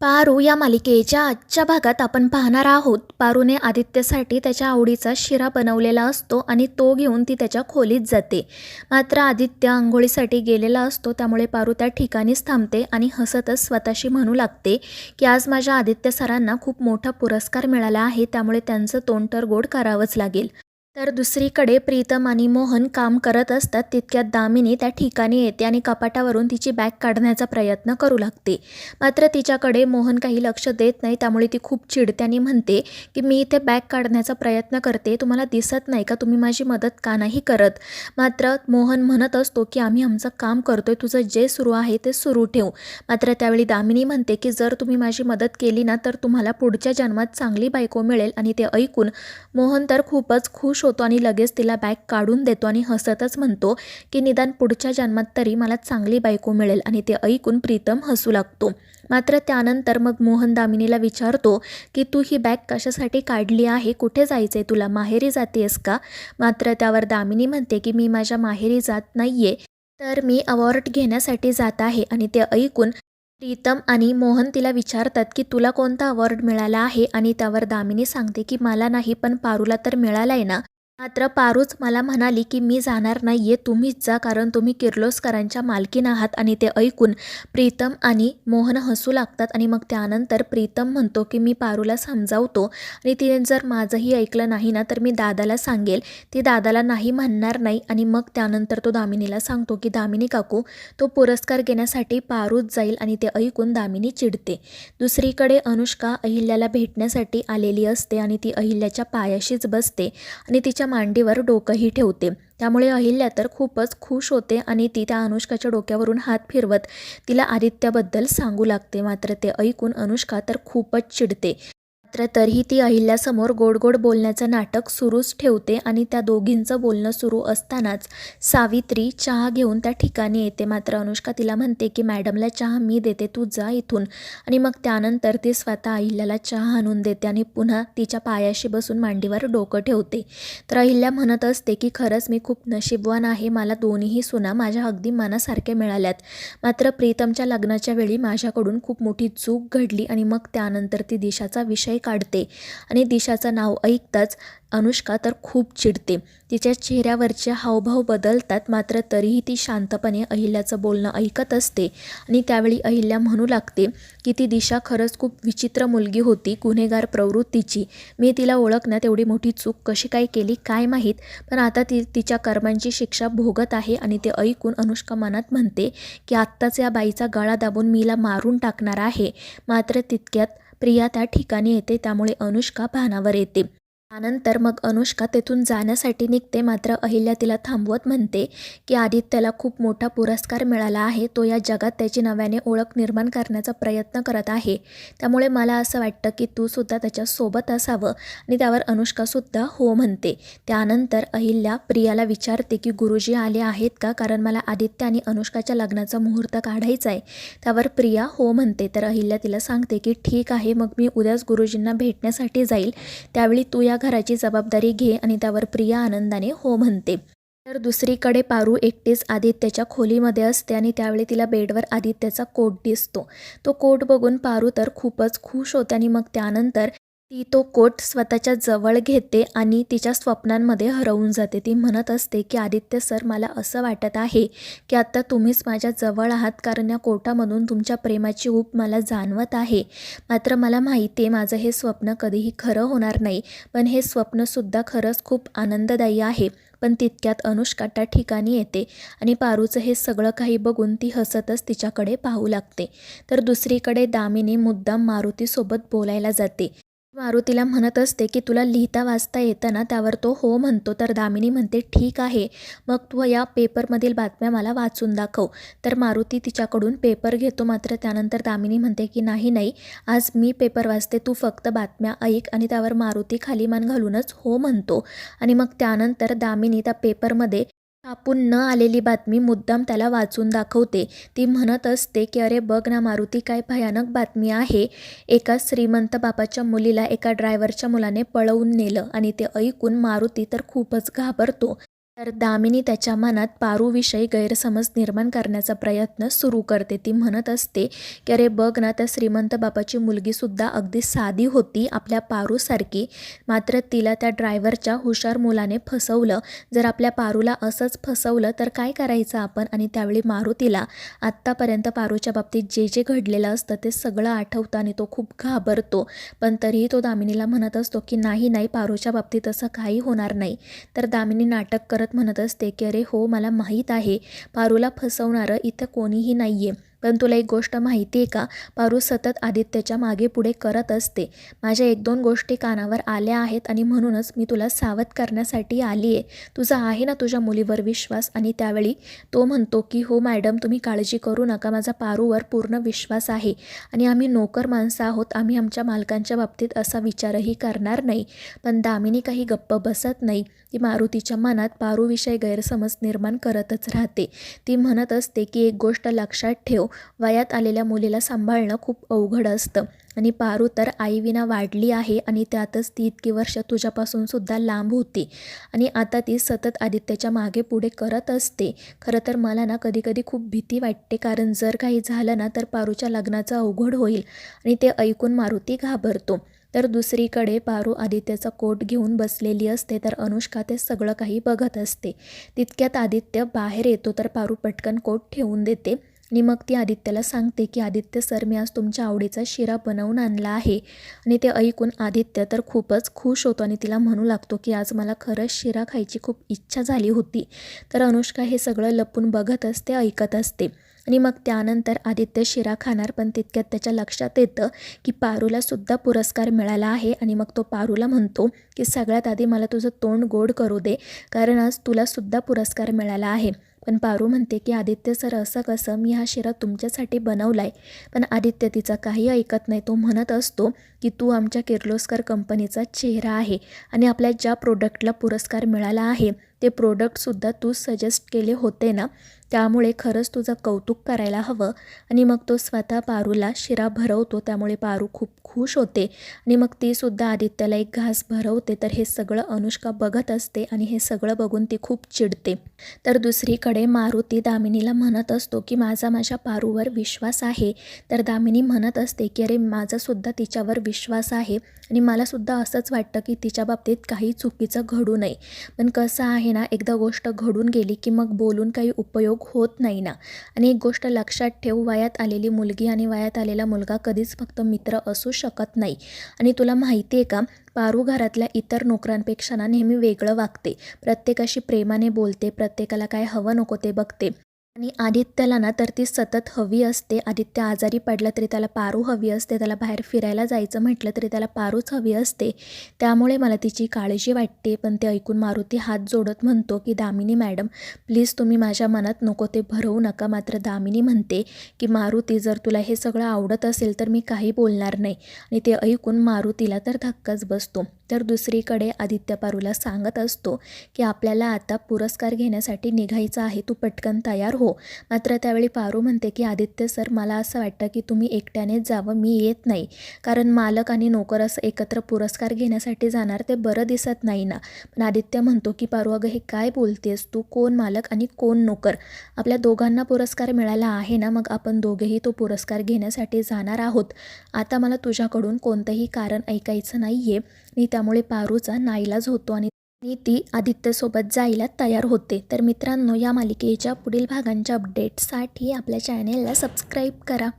पारू या मालिकेच्या आजच्या भागात आपण पाहणार आहोत. पारूने आदित्यसाठी त्याच्या आवडीचा शिरा बनवलेला असतो आणि तो घेऊन ती त्याच्या खोलीत जाते. मात्र आदित्य अंघोळीसाठी गेलेला असतो, त्यामुळे पारू त्या ठिकाणीच थांबते आणि हसतच स्वतःशी म्हणू लागते की आज माझ्या आदित्य सरांना खूप मोठा पुरस्कार मिळाला आहे, त्यामुळे त्यांचं तोंड तर गोड करावंच लागेल. तर दुसरीकडे प्रीतम आणि मोहन काम करत असतात. तितक्यात दामिनी त्या ठिकाणी येते आणि कपाटावरून तिची बॅग काढण्याचा प्रयत्न करू लागते. मात्र तिच्याकडे मोहन काही लक्ष देत नाही, त्यामुळे ती खूप चिडते आणि म्हणते की मी इथे बॅग काढण्याचा प्रयत्न करते, तुम्हाला दिसत नाही का, तुम्ही माझी मदत का नाही करत. मात्र मोहन म्हणत असतो की आम्ही आमचं काम करतोय, तुझं जे सुरू आहे ते सुरू ठेव. मात्र त्यावेळी दामिनी म्हणते की जर तुम्ही माझी मदत केली ना तर तुम्हाला पुढच्या जन्मात चांगली बायको मिळेल. आणि ते ऐकून मोहन तर खूपच खुश होतो आणि लगेच तिला बॅग काढून देतो आणि हसतच म्हणतो की निदान पुढच्या जन्मात तरी मला चांगली बायको मिळेल. आणि ते ऐकून प्रीतम हसू लागतो. मात्र त्यानंतर मग मोहन दामिनीला विचारतो की तू ही बॅग कशासाठी काढली आहे, कुठे जायचंय तुला, माहेरी जातेस का. मात्र त्यावर दामिनी म्हणते की मी माझ्या माहेरी जात नाहीये, तर मी अवॉर्ड घेण्यासाठी जात आहे. आणि ते ऐकून प्रीतम आणि मोहन तिला विचारतात की तुला कोणता अवॉर्ड मिळाला आहे. आणि त्यावर दामिनी सांगते की मला नाही, पण पारूला तर मिळाला आहे ना. मात्र पारूच मला म्हणाली की मी जाणार नाहीये, तुम्हीच जा, कारण तुम्ही किर्लोस्करांच्या मालकीण आहात. आणि ते ऐकून प्रीतम आणि मोहन हसू लागतात. आणि मग त्यानंतर प्रीतम म्हणतो की मी पारूला समजावतो आणि तिने जर माझंही ऐकलं नाही ना तर मी दादाला सांगेल. ती दादाला नाही म्हणणार नाही. आणि मग त्यानंतर तो दामिनीला सांगतो की दामिनी काकू, तो पुरस्कार घेण्यासाठी पारूच जाईल. आणि ते ऐकून दामिनी चिडते. दुसरीकडे अनुष्का अहिल्याला भेटण्यासाठी आलेली असते आणि ती अहिल्याच्या पायाशीच बसते आणि तिच्या मांडीवर डोकंही ठेवते. त्यामुळे अहिल्या तर खूपच खुश होते आणि ती त्या अनुष्काच्या डोक्यावरून हात फिरवत तिला आदित्याबद्दल सांगू लागते. मात्र ते ऐकून अनुष्का तर खूपच चिडते. मात्र तरीही ती अहिल्यासमोर गोड गोड बोलण्याचं नाटक सुरूच ठेवते. आणि त्या दोघींचं बोलणं सुरू असतानाच सावित्री चहा घेऊन त्या ठिकाणी येते. मात्र अनुष्का तिला म्हणते की मॅडमला चहा मी देते, तू जा इथून. आणि मग त्यानंतर ती स्वतः अहिल्याला चहा आणून देते आणि पुन्हा तिच्या पायाशी बसून मांडीवर डोकं ठेवते. तर अहिल्या म्हणत असते की खरंच मी खूप नशीबवान आहे, मला दोन्हीही सुना माझ्या अगदी मनासारख्या मिळाल्यात. मात्र प्रीतमच्या लग्नाच्या वेळी माझ्याकडून खूप मोठी चूक घडली. आणि मग त्यानंतर ती दिशाचा विषय काढते आणि दिशाचं नाव ऐकताच अनुष्का तर खूप चिडते. तिच्या चेहऱ्यावरचे हावभाव बदलतात. मात्र तरीही ती शांतपणे अहिल्याचं बोलणं ऐकत असते. आणि त्यावेळी अहिल्या म्हणू लागते की ती दिशा खरंच खूप विचित्र मुलगी होती, गुन्हेगार प्रवृत्तीची. मी तिला ओळखण्यात एवढी मोठी चूक कशी काय केली काय माहीत, पण आता ती तिच्या कर्मांची शिक्षा भोगत आहे. आणि ते ऐकून अनुष्का मनात म्हणते की आत्ताच या बाईचा गळा दाबून मीला मारून टाकणार आहे. मात्र तितक्यात प्रिया त्या ठिकाणी येते, त्यामुळे अनुष्का भानावर येते. त्यानंतर मग अनुष्का तेथून जाण्यासाठी निघते. मात्र अहिल्या तिला थांबवत म्हणते की आदित्यला खूप मोठा पुरस्कार मिळाला आहे, तो या जगात त्याची नव्याने ओळख निर्माण करण्याचा प्रयत्न करत आहे, त्यामुळे मला असं वाटतं की तू सुद्धा त्याच्यासोबत असावं. आणि त्यावर अनुष्कासुद्धा हो म्हणते. त्यानंतर अहिल्या प्रियाला विचारते की गुरुजी आले आहेत का, कारण मला आदित्य आणि अनुष्काच्या लग्नाचा मुहूर्त काढायचा आहे. त्यावर प्रिया हो म्हणते. तर अहिल्या तिला सांगते की ठीक आहे, मग मी उद्याच गुरुजींना भेटण्यासाठी जाईल, त्यावेळी तू या घराची जबाबदारी घे. आणि त्यावर प्रिया आनंदाने हो म्हणते. तर दुसरीकडे पारू एकटीच आदित्यच्या खोलीमध्ये असते आणि त्यावेळी तिला बेडवर आदित्यचा कोट दिसतो. तो कोट बघून पारू तर खूपच खुश होते आणि मग त्यानंतर ती तो कोट स्वतःच्या जवळ घेते आणि तिच्या स्वप्नांमध्ये हरवून जाते. ती म्हणत असते की आदित्य सर, मला असं वाटत आहे की आता तुम्हीच माझ्या जवळ आहात, कारण या कोटामधून तुमच्या प्रेमाची ऊब मला जाणवत आहे. मात्र मला माहिती आहे माझं हे स्वप्न कधीही खरं होणार नाही, पण हे स्वप्नसुद्धा खरंच खूप आनंददायी आहे. पण तितक्यात अनुष्का त्या ठिकाणी येते आणि पारूचं हे सगळं काही बघून ती हसतच तिच्याकडे पाहू लागते. तर दुसरीकडे दामिनी मुद्दाम मारुतीसोबत बोलायला जाते. मारुतीला म्हणत असते की तुला लिहिता वाचता येतं ना, त्यावर तो हो म्हणतो. तर दामिनी म्हणते ठीक आहे, मग तू या पेपरमधील बातम्या मला वाचून दाखव. तर मारुती तिच्याकडून पेपर घेतो. मात्र त्यानंतर दामिनी म्हणते की नाही नाही, आज मी पेपर वाचते, तू फक्त बातम्या ऐक. आणि त्यावर मारुती खाली मान घालूनच हो म्हणतो. आणि मग त्यानंतर दामिनी त्या पेपरमध्ये छापून न आलेली बातमी मुद्दाम त्याला वाचून दाखवते. ती म्हणत असते की अरे बघ ना मारुती, काय भयानक बातमी आहे, एका श्रीमंत बापाच्या मुलीला एका ड्रायव्हरच्या मुलाने पळवून नेलं. आणि ते ऐकून मारुती तर खूपच घाबरतो. तर दामिनी त्याच्या मनात पारूविषयी गैरसमज निर्माण करण्याचा प्रयत्न सुरू करते. ती म्हणत असते की अरे बघ ना, त्या श्रीमंत बापाची मुलगीसुद्धा अगदी साधी होती आपल्या पारूसारखी, मात्र तिला त्या ड्रायव्हरच्या हुशार मुलाने फसवलं. जर आपल्या पारूला असंच फसवलं तर काय करायचं आपण? आणि त्यावेळी मारुतीला आत्तापर्यंत पारूच्या बाबतीत जे जे घडलेलं असतं ते सगळं आठवतं आणि तो खूप घाबरतो. पण तरीही तो दामिनीला म्हणत असतो की नाही नाही, पारूच्या बाबतीत असं काही होणार नाही. तर दामिनी नाटक करत म्हणत असते की अरे हो, मला माहीत आहे पारूला फसवणारं इथं कोणीही नाही आहे. पण तुला एक गोष्ट माहिती आहे का? पारू सतत आदित्यच्या मागे पुढे करत असते. माझ्या 1-2 गोष्टी कानावर आल्या आहेत आणि म्हणूनच मी तुला सावध करण्यासाठी आली आहे. तुझा आहे ना तुझ्या मुलीवर विश्वास? आणि त्यावेळी तो म्हणतो की हो मॅडम, तुम्ही काळजी करू नका, माझा पारूवर पूर्ण विश्वास आहे आणि आम्ही नोकर माणसं आहोत, आम्ही आमच्या मालकांच्या बाबतीत असा विचारही करणार नाही. पण दामिनी काही गप्प बसत नाही. ती मारुतीच्या मनात पारूविषयी गैरसमज निर्माण करतच राहते. ती म्हणत असते की एक गोष्ट लक्षात ठेव, वयात आलेल्या मुलीला सांभाळणं खूप अवघड असतं आणि पारू तर आईविना वाढली आहे आणि त्यातच ती इतकी वर्ष तुझ्यापासून सुद्धा लांब होती आणि आता ती सतत आदित्यच्या मागे पुढे करत असते. खरं तर मला ना कधी कधी खूप भीती वाटते, कारण जर काही झालं ना तर पारूच्या लग्नाचं अवघड होईल आणि ते ऐकून मारुती घाबरतो. तर दुसरीकडे पारू आदित्यचा कोट घेऊन बसलेली असते, तर अनुष्का ते सगळं काही बघत असते. तितक्यात आदित्य बाहेर येतो, तर पारू पटकन कोट ठेवून देते आणि मग ती आदित्यला सांगते की आदित्य सर, मी आज तुमच्या आवडीचा शिरा बनवून आणला आहे. आणि ते ऐकून आदित्य तर खूपच खुश होतो आणि तिला म्हणू लागतो की आज मला खरंच शिरा खायची खूप इच्छा झाली होती. तर अनुष्का हे सगळं लपून बघत असते, ऐकत असते आणि मग त्यानंतर आदित्य शिरा खाणार, पण तितक्यात त्याच्या लक्षात येतं की पारूला सुद्धा पुरस्कार मिळाला आहे आणि मग तो पारूला म्हणतो की सगळ्यात आधी मला तुझं तोंड गोड करू दे, कारण आज तुला सुद्धा पुरस्कार मिळाला आहे. पण पारू म्हणते की आदित्य सर, असं कसं? मी हा शिरा तुमच्यासाठी बनवला आहे. पण आदित्य तिचा काही ऐकत नाही. तो म्हणत असतो की तू आमच्या किर्लोस्कर कंपनीचा चेहरा आहे आणि आपल्या ज्या प्रोडक्टला पुरस्कार मिळाला आहे ते प्रोडक्टसुद्धा तू सजेस्ट केले होते ना, त्यामुळे खरंच तुझं कौतुक करायला हवं. आणि मग तो स्वतः पारूला शिरा भरवतो, त्यामुळे पारू खूप खुश होते आणि मग तीसुद्धा आदित्यला एक घास भरवते. तर हे सगळं अनुष्का बघत असते आणि हे सगळं बघून ती खूप चिडते. तर दुसरीकडे मारुती दामिनीला म्हणत असतो की माझ्या पारूवर विश्वास आहे. तर दामिनी म्हणत असते की अरे माझासुद्धा तिच्यावर विश्वास आहे आणि मलासुद्धा असंच वाटतं की तिच्या बाबतीत काही चुकीचं घडू नये. पण कसं आहे ना, एकदा गोष्ट घडून गेली की मग बोलून काही उपयोग होत नाही ना. आणि एक गोष्ट लक्षात ठेव, वयात आलेली मुलगी आणि वयात आलेला मुलगा कधीच फक्त मित्र असू शकत नाही. आणि तुला माहिती आहे का, पारू घरातल्या इतर नोकरांपेक्षा ना नेहमी वेगळं वागते. प्रत्येकाशी प्रेमाने बोलते, प्रत्येकाला काय हवं नको ते बघते. आणि आदित्यला ना तर ती सतत हवी असते. आदित्य आजारी पडला तरी त्याला पारू हवी असते, त्याला बाहेर फिरायला जायचं म्हटलं तरी त्याला पारूच हवी असते. त्यामुळे मला तिची काळजी वाटते. पण ते ऐकून मारुती हात जोडत म्हणतो की दामिनी मॅडम, प्लीज तुम्ही माझ्या मनात नको ते भरवू नका. मात्र दामिनी म्हणते की मारुती, जर तुला हे सगळं आवडत असेल तर मी काही बोलणार नाही. आणि ते ऐकून मारुतीला तर धक्काच बसतो. तर दुसरीकडे आदित्य पारूला सांगत असतो की आपल्याला आता पुरस्कार घेण्यासाठी निघायचं आहे, तू पटकन तयार हो. मात्र त्यावेळी पारू म्हणते की आदित्य सर, मला असं वाटतं की तुम्ही एकट्यानेच जावं, मी येत नाही. कारण मालक आणि नोकर असं एकत्र पुरस्कार घेण्यासाठी जाणार ते बरं दिसत नाही ना. पण आदित्य म्हणतो की पारू, अगं हे काय बोलतेस तू? कोण मालक आणि कोण नोकर? आपल्या दोघांना पुरस्कार मिळाला आहे ना, मग आपण दोघेही तो पुरस्कार घेण्यासाठी जाणार आहोत. आता मला तुझ्याकडून कोणतंही कारण ऐकायचं नाही आहे. आणि त्यामुळे पारूचा नाईलाज होतो आणि ती आदित्यसोबत जायला तयार होते. तर मित्रांनो, या मालिकेच्या पुढील भागांच्या अपडेट्ससाठी आपल्या चॅनेलला सबस्क्राईब करा.